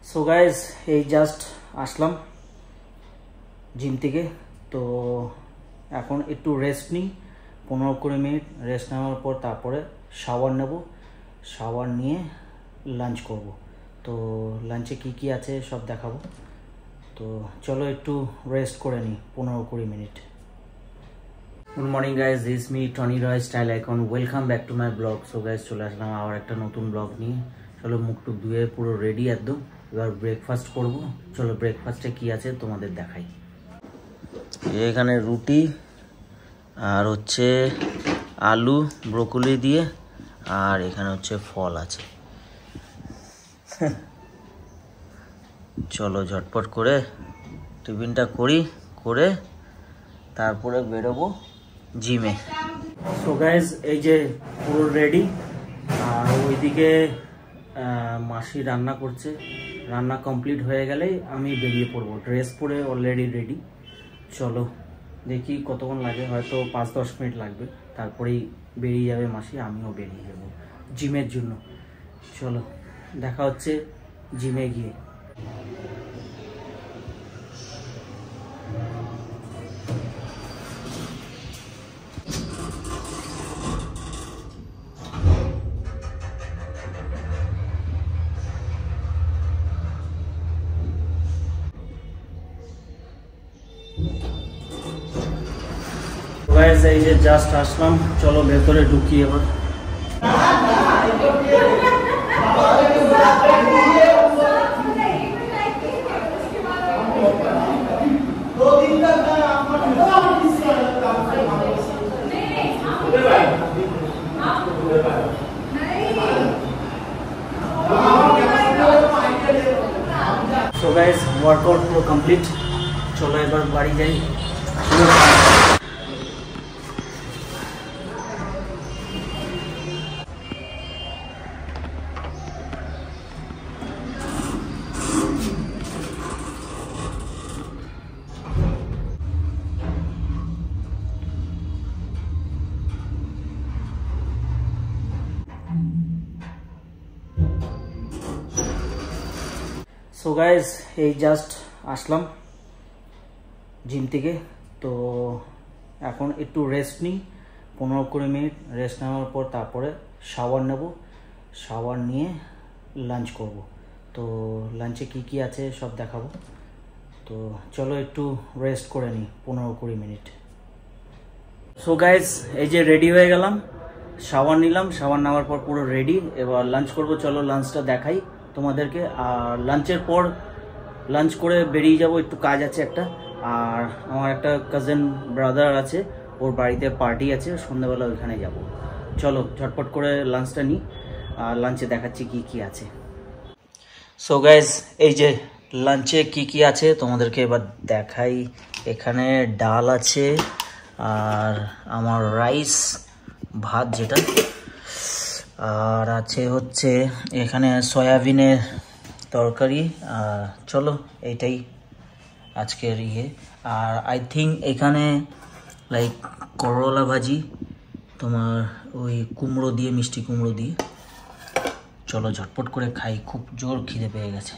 So guys এই just আসলাম gym থেকে। তো এখন একটু রেস্ট নিই, 15-20 মিনিট রেস্ট নেওয়ার পর তারপরে শাওয়ার নেব। শাওয়ার নিয়ে লাঞ্চ করব। তো লাঞ্চে কি কি আছে সব দেখাবো। তো চলো একটু রেস্ট করে নিই 15-20 minute. Good morning guys, this me Tony Roy style icon. Welcome back to my blog. So guys চলে আসলাম আবার একটা নতুন ব্লগ নিয়ে। চলো মুখ টুক ধুয়ে পুরো রেডি একদম, এবার ব্রেকফাস্ট করব। চলো ব্রেকফাস্টে কি আছে তোমাদের দেখাই। এখানে রুটি আর হচ্ছে আলু ব্রোকলি দিয়ে, আর এখানে হচ্ছে ফল আছে। চলো ঝটপট করে টিফিনটা করে তারপরে বেরোবো জিমে। সো গাইজ এই যে পুরো রেডি, আর ওইদিকে মাসি রান্না করছে। রান্না কমপ্লিট হয়ে গেলেই আমি বেরিয়ে পড়বো। ড্রেস পরে অলরেডি রেডি। চলো দেখি কতক্ষণ লাগে, হয়তো 5-10 মিনিট লাগবে, তারপরেই বেরিয়ে যাবে মাসি, আমিও বেরিয়ে যাব জিমের জন্য। চলো দেখা হচ্ছে জিমে গিয়ে। এই যে জাস্ট আসলাম, চলো ভেতরে ঢুকি এবার। সো গাইস ওয়ার্কআউট পুরো কমপ্লিট। চলো এবার বাড়ি যাই। সো গাইজ এই জাস্ট আসলাম জিম থেকে। তো এখন একটু রেস্ট নিই, 15-20 মিনিট রেস্ট নেওয়ার পর তারপরে শাওয়ার নেব। শাওয়ার নিয়ে লাঞ্চ করব। তো লাঞ্চে কি কি আছে সব দেখাবো। তো চলো একটু রেস্ট করে নিই 15-20 মিনিট। সো গাইজ এই যে রেডি হয়ে গেলাম, শাওয়ার নিলাম। শাওয়ার নেওয়ার পর পুরো রেডি, এবার লাঞ্চ করব। চলো লাঞ্চটা দেখাই তোমাদেরকে। আর লাঞ্চের পর লাঞ্চ করে বেরিয়ে যাব, একটু কাজ আছে একটা। আর আমার একটা কাজিন ব্রাদার আছে, ওর বাড়িতে পার্টি আছে, সন্ধ্যাবেলা ওইখানে যাব। চলো ঝটপট করে লাঞ্চটা নিই, আর লাঞ্চে দেখাচ্ছি কি কি আছে। সো গাইজ এই যে লাঞ্চে কি কি আছে তোমাদেরকে এবার দেখাই। এখানে ডাল আছে, আর আমার রাইস ভাত যেটা, আর আছে হচ্ছে এখানে সয়াবিনের তরকারি। চলো এইটাই আজকের ইয়ে। আর আই থিঙ্ক এখানে লাইক করলা ভাজি, তোমার ওই কুমড়ো দিয়ে, মিষ্টি কুমড়ো দিয়ে। চলো ঝটপট করে খাই, খুব জোর খিদে পেয়ে গেছে।